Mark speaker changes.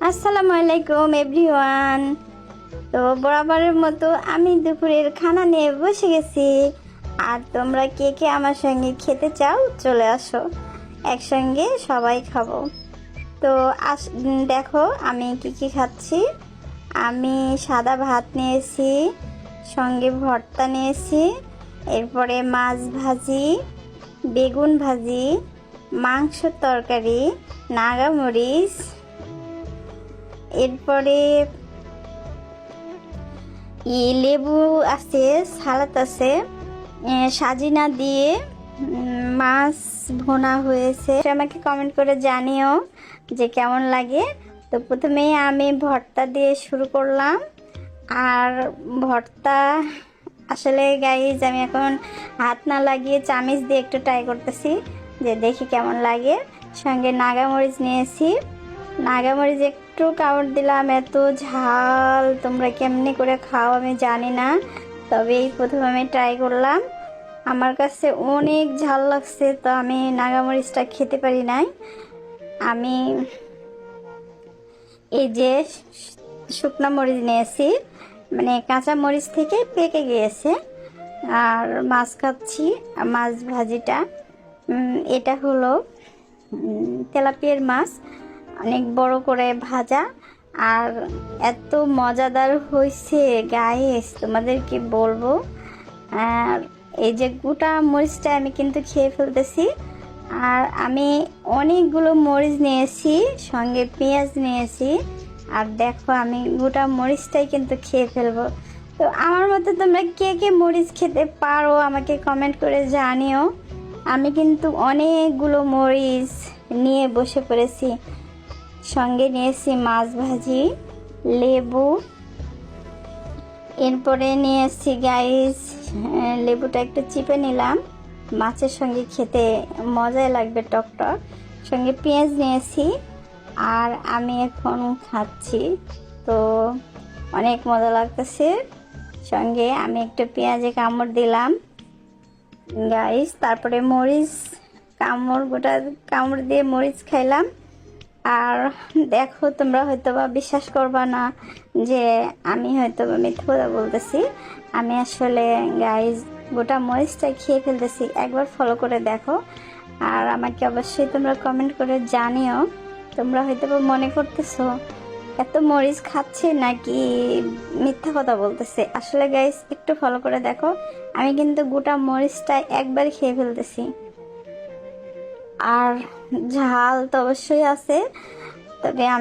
Speaker 1: আসসালামু আলাইকুম এভরিওয়ান। তো বরাবরের মতো আমি দুপুরের খানা নিয়ে বসে গেছি। আর তোমরা কে কে আমার সঙ্গে খেতে চাও চলে আসো, একসঙ্গে সবাই খাবো। তো দেখো আমি কি কি খাচ্ছি। আমি সাদা ভাত নিয়েছি, সঙ্গে ভর্তা নিয়েছি, এরপরে মাছ ভাজি, বেগুন ভাজি, মাংসের তরকারি, নাগামরিচ, এরপরে লেবু আছে, সালাদ আছে, সাজিনা দিয়ে মাছ ভুনা হয়েছে। আমাকে কমেন্ট করে জানিও যে কেমন লাগে। তো প্রথমেই আমি ভর্তা দিয়ে শুরু করলাম। আর ভর্তা আসলে গাইজ আমি এখন হাত না লাগিয়ে চামিচ দিয়ে একটু ট্রাই করতেছি যে দেখি কেমন লাগে। সঙ্গে নাগামরিচ নিয়েছি, নাগামরিচ একটু কামড় দিলাম। এত ঝাল তোমরা কেমনি করে খাও আমি জানি না, তবে এই প্রথম আমি ট্রাই করলাম। আমার কাছে অনেক ঝাল লাগছে, তো আমি নাগামরিচটা খেতে পারি নাই। আমি এই যে শুকনো মরিচ নিয়েছি, মানে কাঁচা মরিচ থেকে পেকে গিয়েছে। আর মাছ খাচ্ছি, মাছ ভাজিটা এটা হলো তেলাপিয়ার মাছ, অনেক বড় করে ভাজা। আর এত মজাদার হয়েছে গাইস, তোমাদেরকে বলবো। আর এই যে গোটা মরিচটা আমি কিন্তু খেয়ে ফেলতেছি। আর আমি অনেকগুলো মরিচ নিয়েছি, সঙ্গে পেঁয়াজ নিয়েছি। আর দেখো আমি গোটা মরিচটাই কিন্তু খেয়ে ফেলবো। তো আমার মতো তোমরা কে কে মরিচ খেতে পারো আমাকে কমেন্ট করে জানিও। আমি কিন্তু অনেকগুলো মরিচ নিয়ে বসে পড়েছি। সঙ্গে নিয়েছি মাছ ভাজি, লেবু, এরপরে নিয়েছি গাইস লেবুটা একটু চিপে নিলাম, মাছের সঙ্গে খেতে মজাই লাগবে টক টক। সঙ্গে পেঁয়াজ নিয়েছি আর আমি এখন খাচ্ছি। তো অনেক মজা লাগতেছে। সঙ্গে আমি একটু পেঁয়াজে কামড় দিলাম গাইস, তারপরে মরিচ গোটা কামড় দিয়ে মরিচ খাইলাম। আর দেখো তোমরা হয়তো বা বিশ্বাস করবা না যে আমি হয়তো বা মিথ্যা কথা বলতেছি। আমি আসলে গাইস গোটা মরিচটা খেয়ে ফেলতেছি, একবার ফলো করে দেখো। আর আমাকে অবশ্যই তোমরা কমেন্ট করে জানিও তোমরা হয়তো বা মনে করতেছো এত মরিচ খাচ্ছে নাকি মিথ্যা কথা বলতেছে। আসলে গাইস একটু ফলো করে দেখো, আমি কিন্তু গোটা মরিচটা একবার খেয়ে ফেলতেছি। আর ঝাল তো অবশ্যই আছে, তবে আমি